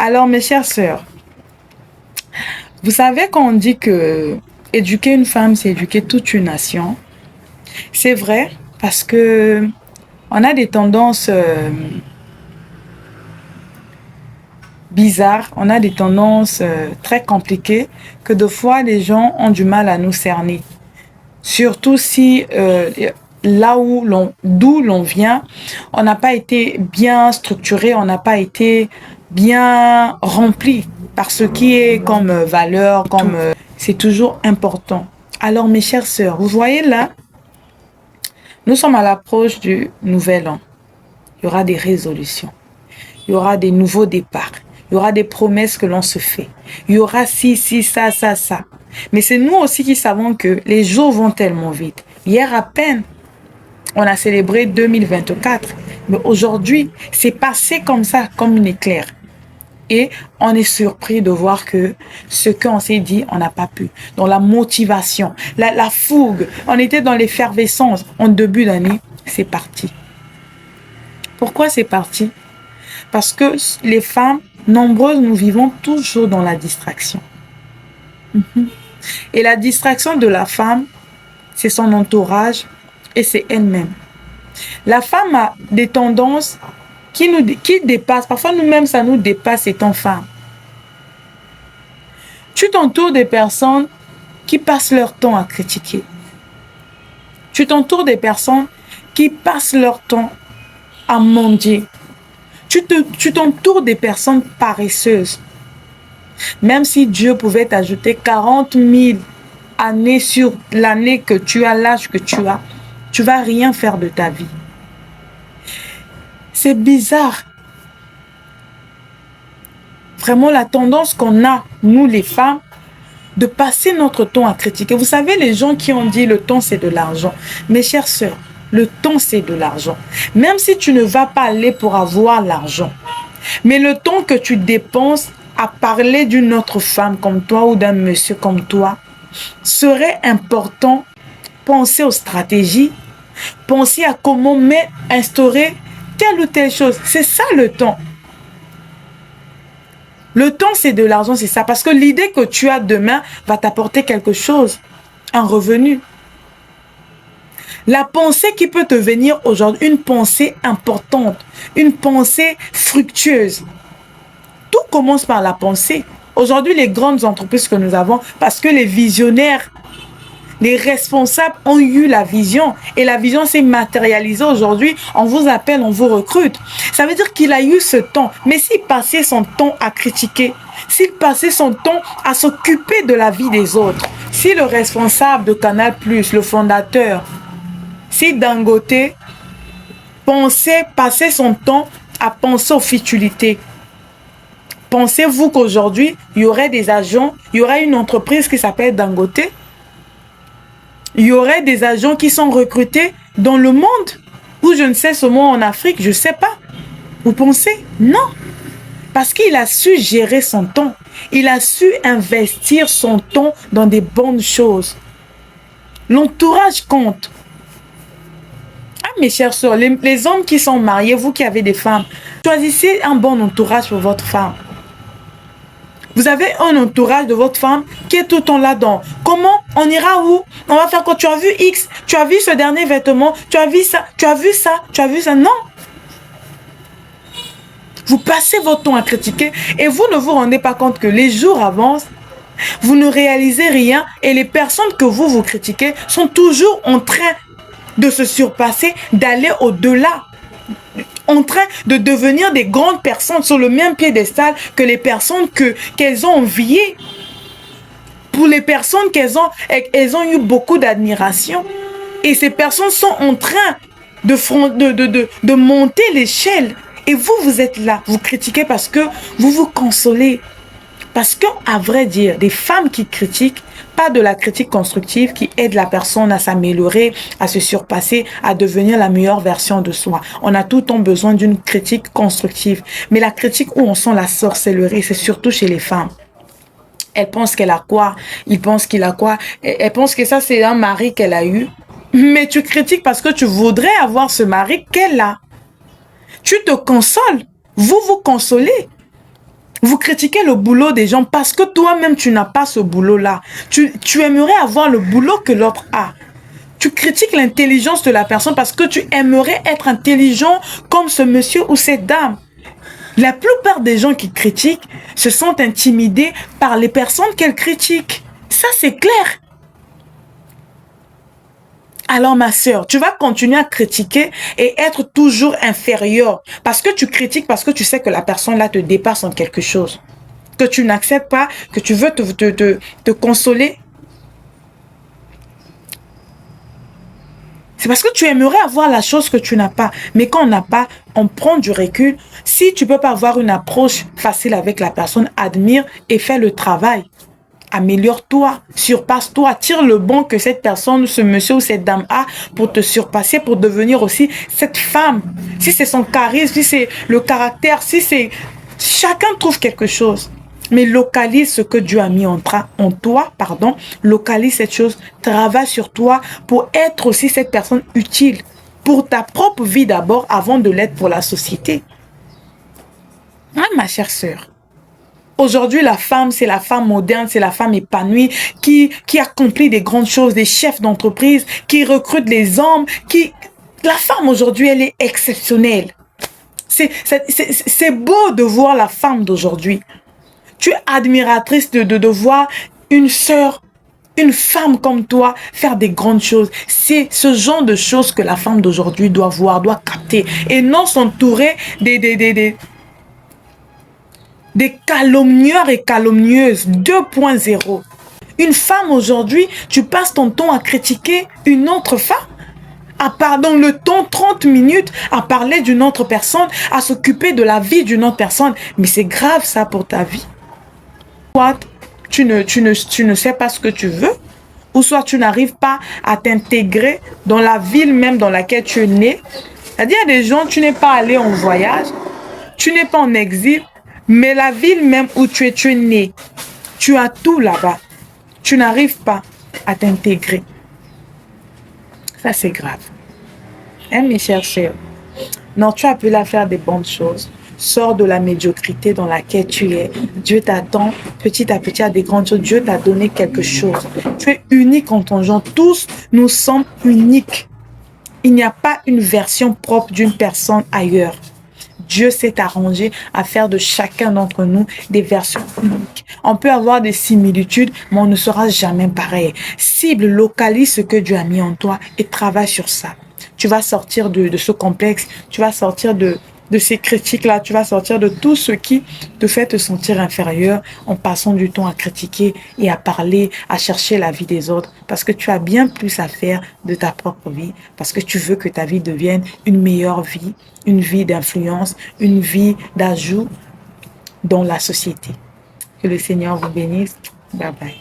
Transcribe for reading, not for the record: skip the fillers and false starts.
Alors, mes chères sœurs, vous savez quand on dit que éduquer une femme, c'est éduquer toute une nation. C'est vrai parce que on a des tendances bizarres, on a des tendances très compliquées que de fois les gens ont du mal à nous cerner. Surtout si là d'où l'on vient, on n'a pas été bien structuré, on n'a pas été bien rempli par ce qui est comme valeur, comme c'est toujours important. Alors mes chères sœurs, vous voyez là, nous sommes à l'approche du nouvel an. Il y aura des résolutions, il y aura des nouveaux départs, il y aura des promesses que l'on se fait, il y aura ci, ça. Mais c'est nous aussi qui savons que les jours vont tellement vite. Hier à peine, on a célébré 2024. Mais aujourd'hui, c'est passé comme ça, comme une éclair. Et on est surpris de voir que ce qu'on s'est dit, on n'a pas pu. Dans la motivation, la fougue, on était dans l'effervescence. En début d'année, c'est parti. Pourquoi c'est parti? Parce que les femmes, nombreuses, nous vivons toujours dans la distraction. Et la distraction de la femme, c'est son entourage et c'est elle-même. La femme a des tendances qui dépassent. Parfois, nous-mêmes, ça nous dépasse étant femme. Tu t'entoures des personnes qui passent leur temps à critiquer. Tu t'entoures des personnes qui passent leur temps à mendier. Tu t'entoures des personnes paresseuses. Même si Dieu pouvait t'ajouter 40 000 années sur l'année que tu as, l'âge que tu as, tu vas rien faire de ta vie. C'est bizarre. Vraiment la tendance qu'on a, nous les femmes, de passer notre temps à critiquer. Vous savez, les gens qui ont dit le temps c'est de l'argent. Mes chères sœurs, le temps c'est de l'argent. Même si tu ne vas pas aller pour avoir l'argent, mais le temps que tu dépenses à parler d'une autre femme comme toi ou d'un monsieur comme toi serait important. Penser aux stratégies, penser à comment instaurer telle ou telle chose. C'est ça le temps. Le temps, c'est de l'argent, c'est ça. Parce que l'idée que tu as demain va t'apporter quelque chose, un revenu. La pensée qui peut te venir aujourd'hui, une pensée importante, une pensée fructueuse. Tout commence par la pensée. Aujourd'hui, les grandes entreprises que nous avons, parce que les visionnaires, les responsables ont eu la vision et la vision s'est matérialisée aujourd'hui. On vous appelle, on vous recrute. Ça veut dire qu'il a eu ce temps. Mais s'il passait son temps à critiquer, s'il passait son temps à s'occuper de la vie des autres, si le responsable de Canal+, le fondateur, si Dangote passait son temps à penser aux futilités, pensez-vous qu'aujourd'hui, il y aurait des agents, il y aurait une entreprise qui s'appelle Dangote? Il y aurait des agents qui sont recrutés dans le monde, ou je ne sais seulement en Afrique, je ne sais pas. Vous pensez? Non. Parce qu'il a su gérer son temps. Il a su investir son temps dans des bonnes choses. L'entourage compte. Ah, mes chères sœurs, les hommes qui sont mariés, vous qui avez des femmes, choisissez un bon entourage pour votre femme. Vous avez un entourage de votre femme qui est tout le temps là-dedans. Comment? On ira où? On va faire quoi? Tu as vu X? Tu as vu ce dernier vêtement? Tu as vu ça? Tu as vu ça? Tu as vu ça? Non. Vous passez votre temps à critiquer et vous ne vous rendez pas compte que les jours avancent, vous ne réalisez rien et les personnes que vous critiquez sont toujours en train de se surpasser, d'aller au-delà, en train de devenir des grandes personnes sur le même piédestal que les personnes qu'elles ont enviées. Pour les personnes elles ont eu beaucoup d'admiration. Et ces personnes sont en train de monter l'échelle. Et vous êtes là, vous critiquez parce que vous vous consolez. Parce que, à vrai dire, des femmes qui critiquent, pas de la critique constructive qui aide la personne à s'améliorer, à se surpasser, à devenir la meilleure version de soi. On a tout le temps besoin d'une critique constructive. Mais la critique où on sent la sorcellerie, c'est surtout chez les femmes. Elle pense qu'elle a quoi? Il pense qu'il a quoi? Elle pense que ça, c'est un mari qu'elle a eu. Mais tu critiques parce que tu voudrais avoir ce mari qu'elle a. Tu te consoles. Vous vous consolez. Vous critiquez le boulot des gens parce que toi-même, tu n'as pas ce boulot-là. Tu aimerais avoir le boulot que l'autre a. Tu critiques l'intelligence de la personne parce que tu aimerais être intelligent comme ce monsieur ou cette dame. La plupart des gens qui critiquent se sentent intimidés par les personnes qu'elles critiquent. Ça, c'est clair. Alors, ma sœur, tu vas continuer à critiquer et être toujours inférieur. Parce que tu critiques, parce que tu sais que la personne-là te dépasse en quelque chose. Que tu n'acceptes pas, que tu veux te consoler. C'est parce que tu aimerais avoir la chose que tu n'as pas. Mais quand on n'a pas, on prend du recul. Si tu ne peux pas avoir une approche facile avec la personne, admire et fais le travail. Améliore-toi, surpasse-toi, tire le bon que cette personne, ce monsieur ou cette dame a pour te surpasser, pour devenir aussi cette femme. Si c'est son charisme, si c'est le caractère, si c'est... Chacun trouve quelque chose. Mais localise ce que Dieu a mis en toi, localise cette chose, travaille sur toi pour être aussi cette personne utile pour ta propre vie d'abord avant de l'être pour la société. Hein, ma chère sœur? Aujourd'hui, la femme, c'est la femme moderne, c'est la femme épanouie qui accomplit des grandes choses, des chefs d'entreprise, qui recrute les hommes, La femme aujourd'hui, elle est exceptionnelle. C'est beau de voir la femme d'aujourd'hui. Tu es admiratrice de voir une sœur, une femme comme toi faire des grandes choses. C'est ce genre de choses que la femme d'aujourd'hui doit voir, doit capter. Et non s'entourer des calomnieurs et calomnieuses 2.0. Une femme aujourd'hui, tu passes ton temps à critiquer une autre femme, dans le temps 30 minutes à parler d'une autre personne, à s'occuper de la vie d'une autre personne. Mais c'est grave ça pour ta vie. Soit tu ne sais pas ce que tu veux, ou soit tu n'arrives pas à t'intégrer dans la ville même dans laquelle tu es né. C'est-à-dire, il y a des gens, tu n'es pas allé en voyage, tu n'es pas en exil, mais la ville même où tu es né, tu as tout là-bas. Tu n'arrives pas à t'intégrer. Ça, c'est grave. Hein, mes chers sœurs? Non, tu as appelé à faire des bonnes choses. Sors de la médiocrité dans laquelle tu es. Dieu t'attend petit à petit à des grandes choses. Dieu t'a donné quelque chose. Tu es unique en ton genre. Tous, nous sommes uniques. Il n'y a pas une version propre d'une personne ailleurs. Dieu s'est arrangé à faire de chacun d'entre nous des versions uniques. On peut avoir des similitudes, mais on ne sera jamais pareil. Cible, localise ce que Dieu a mis en toi et travaille sur ça. Tu vas sortir de ce complexe, tu vas sortir de ces critiques-là, tu vas sortir de tout ce qui te fait te sentir inférieur en passant du temps à critiquer et à parler, à chercher la vie des autres, parce que tu as bien plus à faire de ta propre vie, parce que tu veux que ta vie devienne une meilleure vie, une vie d'influence, une vie d'ajout dans la société. Que le Seigneur vous bénisse. Bye bye.